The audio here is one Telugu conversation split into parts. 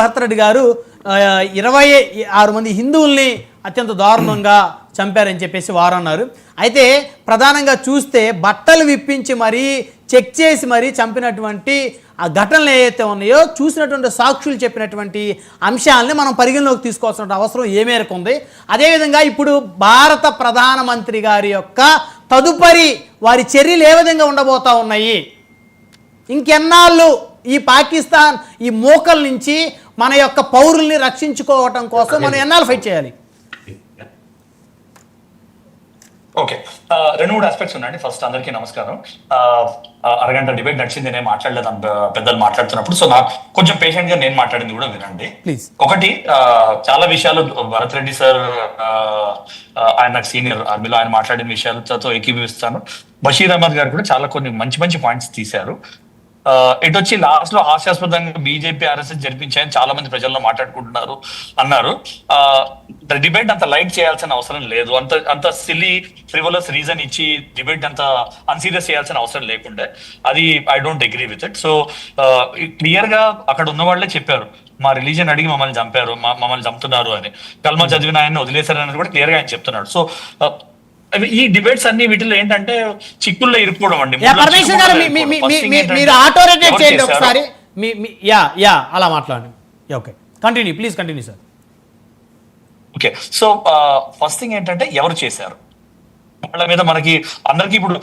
భరతరెడ్డి గారు 26 మంది హిందువుల్ని అత్యంత దారుణంగా చంపారని చెప్పేసి వారు అన్నారు. అయితే ప్రధానంగా చూస్తే బట్టలు విప్పించి మరీ చెక్ చేసి మరీ చంపినటువంటి ఆ ఘటనలు ఏవైతే ఉన్నాయో చూసినటువంటి సాక్షులు చెప్పినటువంటి అంశాలని మనం పరిగణలోకి తీసుకోవాల్సిన అవసరం ఏ మేరకు ఉంది. అదేవిధంగా ఇప్పుడు భారత ప్రధానమంత్రి గారి యొక్క తదుపరి వారి చర్యలు ఏ విధంగా ఉండబోతా ఉన్నాయి, ఇంకెన్నాళ్ళు ఈ పాకిస్తాన్ ఈ మోకల నుంచి మన యొక్క పౌరుల్ని రక్షించుకోవటం కోసం మనం ఎన్నాళ్ళు ఫైట్ చేయాలి? ఓకే, రెండు మూడు ఆస్పెక్ట్స్ ఉన్నాయండి. ఫస్ట్ అందరికీ నమస్కారం. అరగంట డిబేట్ నడిచింది, నేను మాట్లాడలేదు పెద్దలు మాట్లాడుతున్నప్పుడు. సో నాకు కొంచెం పేషెంట్ గా నేను మాట్లాడింది కూడా వినండి. ఒకటి, చాలా విషయాలు భరత్ రెడ్డి సార్ ఆయన నాకు సీనియర్ ఆర్మీలో, ఆయన మాట్లాడిన విషయాలతో ఏకీభవిస్తాను. బషీర్ అహ్మద్ గారు కూడా చాలా కొన్ని మంచి మంచి పాయింట్స్ తీశారు. ఇటు వచ్చి లాస్ట్ లో హాస్యాస్పదంగా బీజేపీ ఆర్ఎస్ఎస్ జరిపించాయని చాలా మంది ప్రజల్లో మాట్లాడుకుంటున్నారు అన్నారు. డిబేట్ అంత లైట్ చేయాల్సిన అవసరం లేదు. అంత సిల్లీ ఫ్రివలస్ రీజన్ ఇచ్చి డిబేట్ అంత అన్సీరియస్ చేయాల్సిన అవసరం లేకుండే. అది I don't agree with it. So clear గా అక్కడ ఉన్న వాళ్ళే చెప్పారు, మా రిలీజన్ అడిగి మమ్మల్ని చంపారు, మమ్మల్ని చంపుతున్నారు అని. కల్మా చదివిన ఆయన వదిలేశారు అనేది కూడా క్లియర్ గా ఆయన చెప్తున్నాడు. సో ఈ డిబేట్స్ అన్ని వీటిలో ఏంటంటే చిక్కుల్లో ఇరుక్కోవడం అండి. మీరు ఆటో రేటెడ్ చేయండి ఒకసారి, అలా మాట్లాడండి. Okay, continue please, continue sir. Okay, so first thing ఏంటంటే ఎవరు చేశారు వాళ్ళ మీద మనకి అందరికి ఇప్పుడు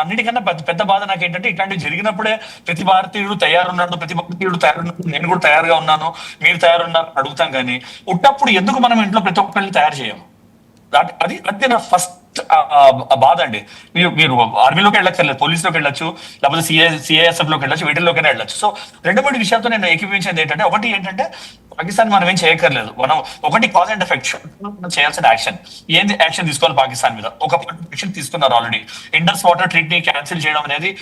అన్నిటికన్నా పెద్ద బాధ నాకు ఏంటంటే, ఇట్లాంటివి జరిగినప్పుడే ప్రతి భారతీయుడు తయారున్నాడు, ప్రతి భారతీయుడు తయారున్నాడు, నేను కూడా తయారుగా ఉన్నాను, మీరు తయారున్నారు అడుగుతాం. కానీ ఉట్టప్పుడు ఎందుకు మనం ఇంట్లో ప్రతి ఒక్కరిని తయారు చేయము? అది నా ఫస్ట్ బాధ అండి. మీరు ఆర్మీలోకి వెళ్ళక్కర్లేదు, పోలీసులోకి వెళ్ళొచ్చు, లేకపోతే సిఐఎస్ఎఫ్ లోకి వెళ్ళొచ్చు, వీటిల్లోకైనా వెళ్ళొచ్చు. సో రెండు మూడు విషయాలతో నేను ఏకీభవించేది ఏంటంటే, ఒకటి ఏంటంటే పాకిస్తాన్ మనం ఏం చేయక్కర్లేదు. మనం ఒకటి కాజ్ అండ్ ఎఫెక్ట్ చేయాల్సిన యాక్షన్ ఏంది, యాక్షన్ తీసుకోవాలి పాకిస్తాన్ మీద. ఒక యాక్షన్ తీసుకున్నారు ఆల్రెడీ. ఇండస్ వాటర్ ట్రీట్ని క్యాన్సిల్ చేయడం అనేది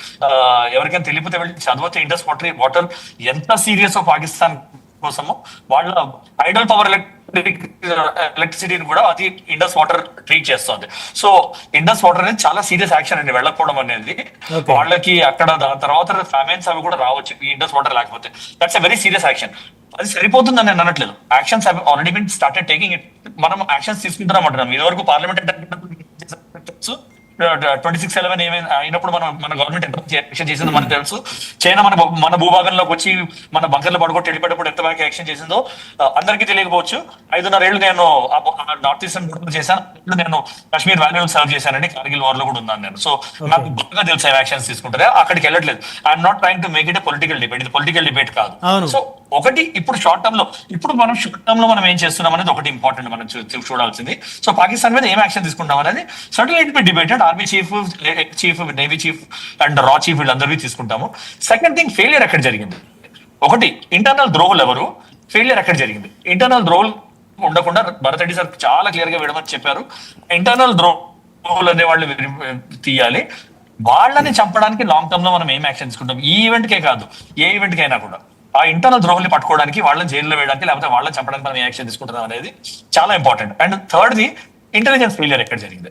ఎవరికైనా తెలియకపోతే వెళ్ళి చదివితే ఇండస్ వాటర్ ఎంత సీరియస్ పాకిస్తాన్ కోసము. వాళ్ళ ఐడల్ పవర్ ఎలక్ట్రిసిటీని కూడా అది ఇండస్ వాటర్ ట్రీట్ చేస్తుంది. సో ఇండస్ వాటర్ అనేది చాలా సీరియస్ యాక్షన్ అండి, వెళ్ళకపోవడం అనేది. వాళ్ళకి అక్కడ దాని తర్వాత ఫ్యామిన్స్ అవి కూడా రావచ్చు ఈ ఇండస్ వాటర్ లేకపోతే. That's a very serious action. అది సరిపోతుందని నేను అనట్లేదు. Actions have already been started taking it. మనం యాక్షన్స్ తీసుకుంటున్నాం అంటున్నాం. ఇదివరకు పార్లమెంట్ 26/11 ఏమైనా అయినప్పుడు మన గవర్నమెంట్ ఎంత యాక్షన్ చేసిందో మనకు తెలుసు. చైనా మన భూభాగంలోకి వచ్చి మన బంకర్లు పడుకోట్టి వెళ్ళిపోయేటప్పుడు ఎంత బాగా యాక్షన్ చేసిందో అందరికీ తెలియకపోవచ్చు. 5.5 ఏళ్ళు నేను నార్త్ ఈస్టర్న్ బోర్డర్ చేశాను, నేను కాశ్మీర్ వ్యాలీలో సర్వ్ చేశానండి, కార్గిల్ వార్ లో కూడా ఉన్నాను నేను. సో నాకు బాగా తెలుసు యాక్షన్స్ తీసుకుంటారే. అక్కడికి వెళ్ళట్లేదు. I'm not trying to make it a political debate. ఇది పొలిటికల్ డిబేట్ కాదు. సో ఒకటి, ఇప్పుడు షార్ట్ టర్మ్ లో మనం ఏం చేస్తున్నాం అనేది ఒకటి ఇంపార్టెంట్ మనం చూడాల్సింది. సో పాకిస్తాన్ మీద ఏం యాక్షన్ తీసుకుంటాం అనేది certainly it be debated. Army chief, navy chief and రా చీఫ్ వీళ్ళందరినీ తీసుకుంటాము. సెకండ్ థింగ్, ఫెయిలియర్ ఎక్కడ జరిగింది? ఒకటి, ఇంటర్నల్ ద్రోహులు ఎవరు, ఫెయిలియర్ ఎక్కడ జరిగింది? ఇంటర్నల్ ద్రోహులు ఉండకుండా భరత్ రెడ్డి సార్ చాలా క్లియర్ గా విడమని చెప్పారు. ఇంటర్నల్ ద్రోహులు అనే వాళ్ళు తీయాలి. వాళ్ళని చంపడానికి లాంగ్ టర్మ్ లో మనం ఏం యాక్షన్ తీసుకుంటాం? ఈ ఈవెంట్ కే కాదు, ఏ ఈవెంట్ కైనా కూడా ఆ ఇంటర్నల్ ద్రోహుల్ని పట్టుకోవడానికి, వాళ్ళని జైల్లో వేయడానికి, లేకపోతే వాళ్ళని చంపడానికి మనం యాక్షన్ తీసుకుంటున్నాం అనేది చాలా ఇంపార్టెంట్. అండ్ థర్డ్ది, ఇంటెలిజెన్స్ ఫెయిలియర్ ఎక్కడ జరిగింది?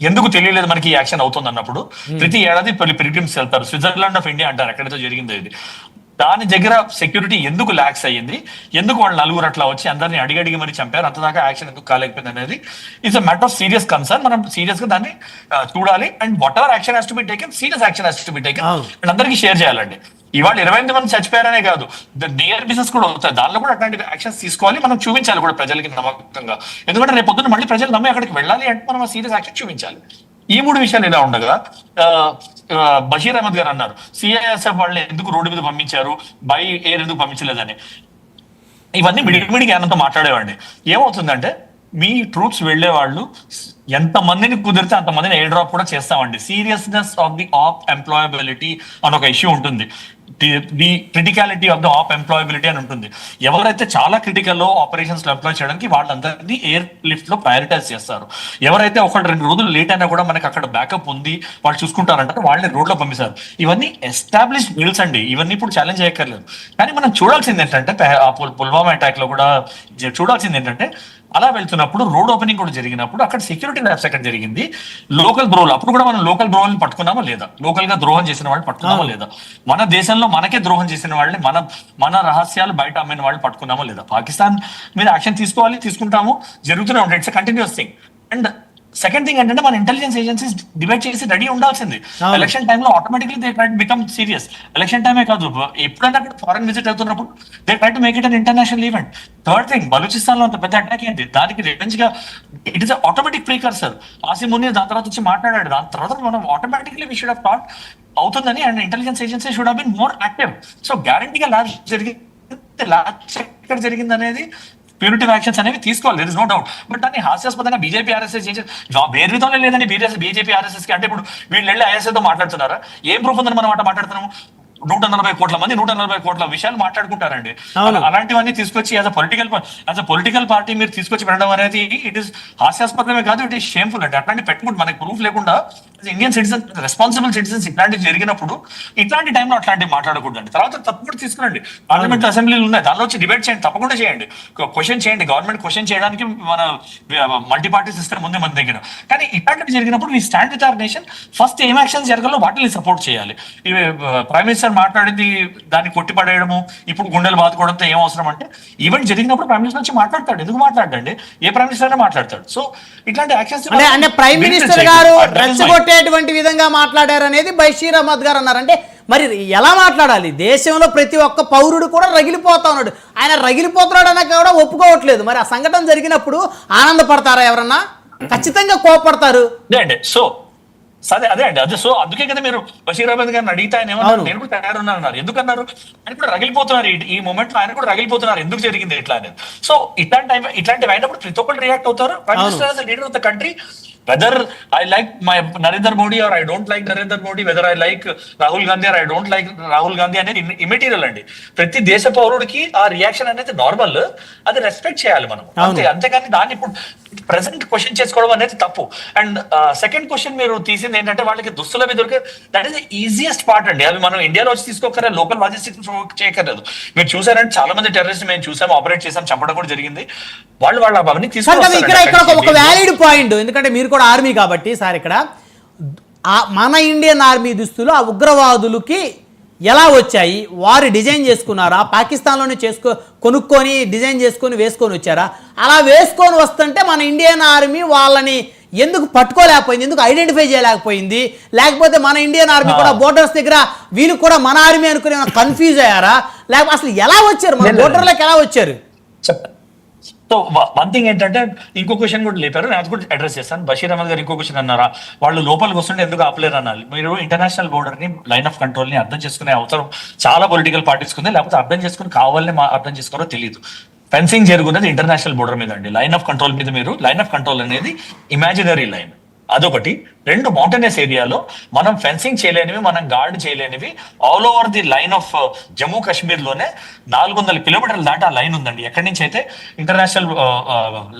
ఎందుకు తెలియలేదు మనకి ఈ యాక్షన్ అవుతుంది అన్నప్పుడు? ప్రతి ఏడాది పిలిగ్రిమ్స్ వెళ్తారు, స్విట్జర్లాండ్ ఆఫ్ ఇండియా అంటారు, ఎక్కడైతే జరిగింది ఇది. దాని దగ్గర సెక్యూరిటీ ఎందుకు ల్యాక్స్ అయ్యింది? ఎందుకు వాళ్ళు నలుగురు అట్లా వచ్చి అందరినీ అడిగి మరి చంపారు? అంతదాకా యాక్షన్ ఎందుకు కాలేకపోయింది అనేది it's a matter of serious concern. మనం సీరియస్ గా దాన్ని చూడాలి. And what ever action has to be taken, serious action has to be taken and అందరికీ షేర్ చేయాలండి. ఇవాళ 28 మంది చచ్చిపోయారనే కాదు, నియర్ బిజినెస్ కూడా అవుతాయి. దానిలో కూడా అట్లాంటి యాక్షన్స్ తీసుకోవాలి, మనం చూపించాలి కూడా ప్రజలకి నమ్మకంగా. ఎందుకంటే రేపు పొద్దున్న మళ్ళీ ప్రజలు నమ్మి అక్కడికి వెళ్ళాలి అంటే మనం సీరియస్ యాక్షన్ చూపించాలి. ఈ మూడు విషయాలు ఇలా ఉండగా బషీర్ అహ్మద్ గారు అన్నారు, సిఐఎస్ఎఫ్ వాళ్ళని ఎందుకు రోడ్డు మీద పంపించారు, బై ఎయిర్ ఎందుకు పంపించలేదని. ఇవన్నీ మిడిమిడి జ్ఞానంతో మాట్లాడేవాడిని. ఏమవుతుందంటే, మీ ట్రూప్స్ వెళ్లే వాళ్ళు ఎంత మందిని కుదిరితే అంతమందిని ఎయిర్ డ్రాప్ కూడా చేస్తామండి. Seriousness of the op employability అని ఒక ఇష్యూ ఉంటుంది. The criticality of the op employability అని ఉంటుంది. ఎవరైతే చాలా క్రిటికల్ లో ఆపరేషన్స్ లో ఎంప్లాయ్ చేయడానికి వాళ్ళందరినీ ఎయిర్ లిఫ్ట్ లో ప్రయారిటైజ్ చేస్తారు. ఎవరైతే 1-2 రోజులు లేట్ అయినా కూడా మనకి అక్కడ బ్యాకప్ ఉంది, వాళ్ళు చూసుకుంటారంటే వాళ్ళని రోడ్ లో పంపిస్తారు. ఇవన్నీ ఎస్టాబ్లిష్డ్ రూల్స్ అండి, ఇవన్నీ ఇప్పుడు ఛాలెంజ్ చేయక్కర్లేదు. కానీ మనం చూడాల్సింది ఏంటంటే, పుల్వామా అటాక్ లో కూడా చూడాల్సింది ఏంటంటే, అలా వెళ్తున్నప్పుడు రోడ్ ఓపెనింగ్ కూడా జరిగినప్పుడు అక్కడ సెక్యూరిటీ ల్యాబ్స్ అక్కడ జరిగింది, లోకల్ బ్రోలు, అప్పుడు కూడా మనం లోకల్ బ్రోల్ని పట్టుకున్నామా లేదా, లోకల్ గా ద్రోహం చేసిన వాళ్ళు పట్టుకున్నామా లేదా, మన దేశంలో మనకే ద్రోహం చేసిన వాళ్ళని మన రహస్యాలు బయట అమ్మిన వాళ్ళు పట్టుకున్నామా లేదా. పాకిస్తాన్ మీద యాక్షన్ తీసుకోవాలి, తీసుకుంటాము, జరుగుతూనే ఉంటాయి, it's continuous thing. And second thing ఏంటంటే మన ఇంటెలిజెన్స్ ఏజెన్సీస్ డిబేట్ చేసి రెడీ ఉండాల్సింది. ఎలక్షన్ టైంలో automatically they try to become serious. Election టైమే కాదు, ఎప్పుడైనా అక్కడ ఫారెన్ విజిట్ అవుతున్నప్పుడు they try to make it an international event. Third thing, Balochistan లో అంత పెద్ద అటాక్ ఏంటి, దానికి రివెంజ్ గా it is automatic precursor. Asim Munir దాని తర్వాత వచ్చి మాట్లాడాడు, దాని తర్వాత మనం automatically we should have thought అవుతుందని, and intelligence agency should have been more active. So గ్యారంటీగా ల్యాబ్స్ ఎక్కడ జరిగింది అనేది ప్యూరిటివ్ యాక్షన్స్ అనేవి తీసుకోవాలి, there is no doubt. But దాన్ని హాస్యాస్పదంగా బీజేపీ ఆర్ఎస్ఎస్ వేరు విధంగా లేదండి. బీజేపీ ఆర్ఎస్ఎస్ కి అంటే ఇప్పుడు వీళ్ళు వెళ్ళి ఐఎస్ఐతో మాట్లాడుతున్నారా, ఏం ప్రూఫ్ ఉందని మనం మాట్లాడుతున్నాము? 140 కోట్ల మంది 140 కోట్ల విషయాలు మాట్లాడుకుంటారండి. అలాంటివన్నీ తీసుకొచ్చి యాజ్ అ పొలిటికల్ పార్టీ మీరు తీసుకొచ్చి పెట్టడం అనేది ఇట్ ఇస్ హాస్యాస్పదమే కాదు, ఇట్ ఈస్ షేమ్ఫుల్ అండి. అట్లాంటి పెట్టుకుంటే మనకి ప్రూఫ్ లేకుండా ఇండియన్ సిటిజన్, రెస్పాన్సిబుల్ సిటిజన్స్ ఇట్లాంటివి జరిగినప్పుడు ఇట్లాంటి టైంలో అట్లాంటివి మాట్లాడకూడదండి. తర్వాత తప్పకుండా తీసుకురండి, పార్లమెంట్ అసెంబ్లీలు ఉన్నాయి, దానిలో వచ్చి డిబేట్ చేయండి, తప్పకుండా చేయండి, క్వశ్చన్ చేయండి, గవర్నమెంట్ క్వశ్చన్ చేయడానికి మన మల్టీ పార్టీ సిస్టమ్ ఉంది మన దగ్గర. కానీ ఇట్లాంటివి జరిగినప్పుడు we stand with our nation. First ఏం యాక్షన్స్ జరగాలో వాటిని సపోర్ట్ చేయాలి. ఇవి ప్రైమ్ మినిస్టర్ మాట్లాడింది దాన్ని కొట్టిపడేయడము, ఇప్పుడు గుండెలు బాదుకోవడంతో ఏం అవసరం అంటే, ఈవెంట్ జరిగినప్పుడు ప్రైమ్ మినిస్టర్ వచ్చి మాట్లాడతాడు, ఎందుకు మాట్లాడండి, ఏ ప్రైమ్ మినిస్టర్ అయినా మాట్లాడతాడు. సో ఇట్లాంటి యాక్షన్స్ అంటే ప్రైమ్ మినిస్టర్ గారు రెచ్చగొట్టేటువంటి విధంగా మాట్లాడారు అనేది బషీర్ అహ్మద్ గారు అన్నారు. అంటే మరి ఎలా మాట్లాడాలి? దేశంలో ప్రతి ఒక్క పౌరుడు కూడా రగిలిపోతా ఉన్నాడు, ఆయన రగిలిపోతున్నాడు అన్న కూడా ఒప్పుకోవట్లేదు. మరి ఆ సంఘటన జరిగినప్పుడు ఆనందపడతారా ఎవరన్నా? ఖచ్చితంగా కోపడతారు. సో అదే అండి, అదే. సో అందుకే కదా మీరు బషీర్ అహ్మద్ గారిని అడిగితే ఆయన ఏమన్నారు, నేను కూడా తయారున్నాను. ఎందుకన్నారు? ఆయన కూడా రగిలిపోతున్నారు, ఈ మూమెంట్ లో ఆయన కూడా రగిలిపోతున్నారు, ఎందుకు జరిగింది ఇట్లా అనేది. సో ఇట్లాంటివి అయినప్పుడు ప్రతి ఒక్కరు రియాక్ట్ అవుతారు. Prime minister as the leader of the country, whether I like my Narendra Modi or I don't like Narendra Modi, whether I like Rahul Gandhi or I don't like Rahul Gandhi అనేది ఇమెటీరియల్ అండి. ప్రతి దేశ పౌరుడికి ఆ రియాక్షన్ అనేది నార్మల్, అది రెస్పెక్ట్ చేయాలి మనం, అంతేగాని దాన్ని ఇప్పుడు ప్రెసెంట్ క్వశ్చన్ చేసుకోవడం అనేది తప్పు. అండ్ సెకండ్ క్వశ్చన్ మీరు తీసింది ఏంటంటే వాళ్ళకి దుస్తుల మీద దొరికే, that is the easiest part అండి. అది మనం ఇండియాలో వచ్చి తీసుకోకరే, లోకల్ లాజిస్టిక్స్ చేయక్కర్లేదు. మీరు చూసారంటే చాలా మంది టెర్రరిస్ట్ మేము చూసాము, ఆపరేట్ చేసాం, చంపడం కూడా జరిగింది. వాళ్ళు అవన్నీ తీసుకుంటారు. ఇక్కడ ఒక వ్యాలిడ్ పాయింట్, ఎందుకంటే మీరు కూడా ఆర్మీ కాబట్టి సార్, ఇక్కడ మన ఇండియన్ ఆర్మీ దుస్తులు ఆ ఉగ్రవాదులకి ఎలా వచ్చాయి? వారు డిజైన్ చేసుకున్నారా? పాకిస్తాన్లోనే కొనుక్కొని డిజైన్ చేసుకొని వేసుకొని వచ్చారా? అలా వేసుకొని వస్తుంటే మన ఇండియన్ ఆర్మీ వాళ్ళని ఎందుకు పట్టుకోలేకపోయింది, ఎందుకు ఐడెంటిఫై చేయలేకపోయింది? లేకపోతే మన ఇండియన్ ఆర్మీ కూడా బోర్డర్స్ దగ్గర వీళ్ళు కూడా మన ఆర్మీ అనుకుని కన్ఫ్యూజ్ అయ్యారా? లేకపోతే అసలు ఎలా వచ్చారు, మన బోర్డర్లోకి ఎలా వచ్చారు? సో వన్ థింగ్ ఏంటంటే, ఇంకో క్వశ్చన్ కూడా లేపారు, నేను అది కూడా అడ్రస్ చేస్తాను. బషీర్ అహ్మద్ గారు ఇంకో క్వశ్చన్ అన్నారా, వాళ్ళు లోపలికి వస్తుంటే ఎందుకు ఆపలేరు అనాలి. మీరు ఇంటర్నేషనల్ బోర్డర్ ని, లైన్ ఆఫ్ కంట్రోల్ ని అర్థం చేసుకునే అవసరం చాలా పొలిటికల్ పార్టీస్ ఉంది, లేకపోతే అర్థం చేసుకుని కావాలని అర్థం చేసుకోరో తెలియదు. ఫెన్సింగ్ జరుగుతున్నది ఇంటర్నేషనల్ బోర్డర్ మీద అండి, లైన్ ఆఫ్ కంట్రోల్ మీద. మీరు లైన్ ఆఫ్ కంట్రోల్ అనేది ఇమాజినరీ లైన్, అదొకటి. రెండు, మౌంటైనస్ ఏరియాలో మనం ఫెన్సింగ్ చేయలేనివి, మనం గార్డ్ చేయలేనివి all over the line of Jammu Kashmir లోనే 400 కిలోమీటర్ల దాకా ఆ లైన్ ఉందండి. ఎక్కడి నుంచి అయితే ఇంటర్నేషనల్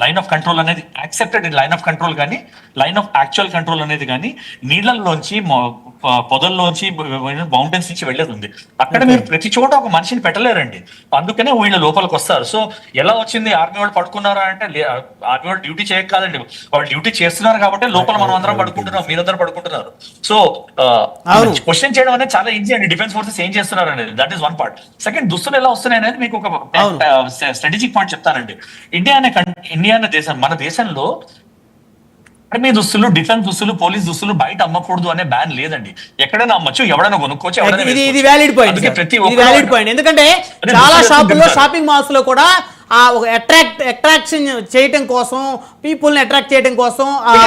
లైన్ ఆఫ్ కంట్రోల్ అనేది యాక్సెప్టెడ్ లైన్ ఆఫ్ కంట్రోల్ కానీ, లైన్ ఆఫ్ యాక్చువల్ కంట్రోల్ అనేది కానీ నీళ్ళల్లోంచి, పొదల్లోంచి, మౌంటైన్స్ నుంచి వెళ్ళేది ఉంది. అక్కడ మీరు ప్రతి చోట ఒక మనిషిని పెట్టలేరండి, అందుకనే వీళ్ళు లోపలికి వస్తారు. సో ఎలా వచ్చింది? ఆర్మీ వాళ్ళు పడుకున్నారా అంటే, ఆర్మీ వాళ్ళు డ్యూటీ చేయక కాదండి, వాళ్ళు డ్యూటీ చేస్తున్నారు కాబట్టి లోపల మనం అందరం పడుకుంటున్నాం, మీరందరూ పడుకుంటున్నారు. సో క్వశ్చన్ చేయడం అనేది చాలా ఈజీ అండి, డిఫెన్స్ ఫోర్సెస్ ఏం చేస్తున్నారు అనేది, that is one part. Second, దుస్తులు ఎలా వస్తున్నాయి అనేది మీకు ఒక స్ట్రాటజిక్ పాయింట్ చెప్తానండి. ఇండియా అనే దేశం, మన దేశంలో ఆర్మీ దుస్తులు, డిఫెన్స్ దుస్తులు, పోలీస్ దుస్తులు బయట అమ్మకూడదు అనే బ్యాన్ లేదండి. ఎక్కడైనా అమ్మచ్చు, ఎవడైనా కొనుక్కోవచ్చు. ఇది వ్యాలిడ్ పాయింట్, ఎందుకంటే చాలా షాపుల్లో, షాపింగ్ మాల్స్ లో కూడా ఒక అట్రాక్షన్ చేయటం కోసం, పీపుల్ని అట్రాక్ట్ చేయడం కోసం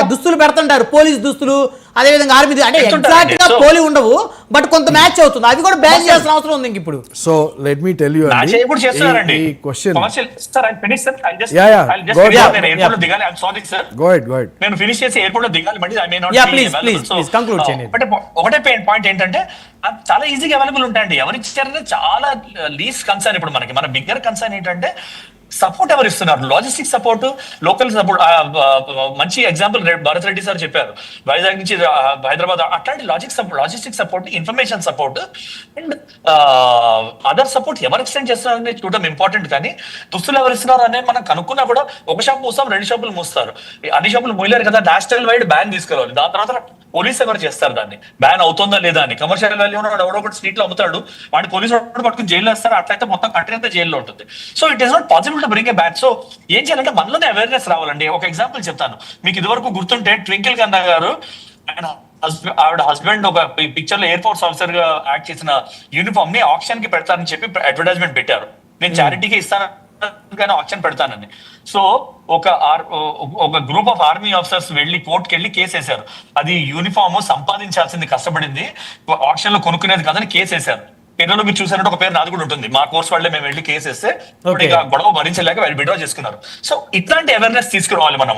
దుస్తులు పెడుతుంటారు, పోలీస్ దుస్తులు, అదేవిధంగా ఆర్మీ. అంటే ఎగ్జాక్ట్ గా పోలి ఉండవు, బట్ కొంత మ్యాచ్ అవుతుంది, అవి కూడా బ్యాన్ చేయాల్సిన అవసరం ఉంది ఇప్పుడు. So let me tell you ఈ క్వశ్చన్, నేను ఫినిష్ చేసి ఎయిర్పోర్ట్ లో దిగాలి మళ్ళీ. ఒకటే పాయింట్ ఏంటంటే, చాలా ఈజీగా అవైలబుల్ ఉంటాయండి. ఎవరిచ్చారంటే చాలా లీస్ట్ కన్సర్న్. ఇప్పుడు మన బిగ్గర్ కన్సర్న్ ఏంటంటే, సపోర్ట్ ఎవరు ఇస్తున్నారు? Logistic support, local support. మంచి ఎగ్జాంపుల్ భరత్ రెడ్డి సార్ చెప్పారు, వైజాగ్ నుంచి హైదరాబాద్. అట్లాంటి logistic support, information support and other support ఎవరు ఎక్స్టెండ్ చేస్తున్నారని చూడడం ఇంపార్టెంట్. కానీ దుస్తులు ఎవరు ఇస్తున్నారు అనేది మనం కనుక్కున్నా కూడా ఒక షాప్ మూస్తాం, 2 షాపులు మూస్తారు. అన్ని షాపులు మూయలేరు కదా, నేషనల్ వైడ్ బ్యాన్ తీసుకురావాలి. దాని తర్వాత పోలీస్ ఎవరు చేస్తారు దాన్ని, బ్యాన్ అవుతుందా లేదా అని. కమర్షియల్ వాల్యూ ఉన్నాడు ఎవడో ఒకటి స్ట్రీట్ లో అమ్ముతాడు, వాడిని పోలీసు పట్టుకుని జైల్లో వేస్తారు. అట్లయితే మొత్తం కంట్రీ అంతా జైల్లో ఉంటుంది. So it is not possible to bring A back. So ఏం చేయాలంటే మనలోనే అవేర్నెస్ రావాలండి. ఒక ఎగ్జాంపుల్ చెప్తాను మీకు, ఇదివరకు గుర్తుంటే ట్వింకిల్ కన్నా గారు ఆవిడ హస్బెండ్ ఒక పిక్చర్ లో ఎయిర్ ఫోర్స్ ఆఫీసర్ గా యాక్ట్ చేసిన యూనిఫామ్ ని ఆప్షన్ కి పెడతారని చెప్పి అడ్వర్టైజ్మెంట్ పెట్టారు. నేను చారిటీకి ఇస్తాను కానీ ఆప్షన్ పెడతానని. సో ఒక గ్రూప్ ఆఫ్ ఆర్మీ ఆఫీసర్స్ వెళ్ళి కోర్టుకి వెళ్ళి కేసు వేశారు. అది యూనిఫామ్ సంపాదించాల్సింది, కష్టపడింది, ఆప్షన్ లో కొనుక్కునేది కాదని కేసు వేశారు. పేరులో మీరు చూసారంటే ఒక పేరు నాది కూడా ఉంటుంది. మా కోర్స్ వాళ్ళే మేము వెళ్ళి కేసు వేస్తే గొడవ భరించలేక వాళ్ళు విడ్రా చేసుకున్నారు. సో ఇట్లాంటి అవేర్నెస్ తీసుకురావాలి మనం.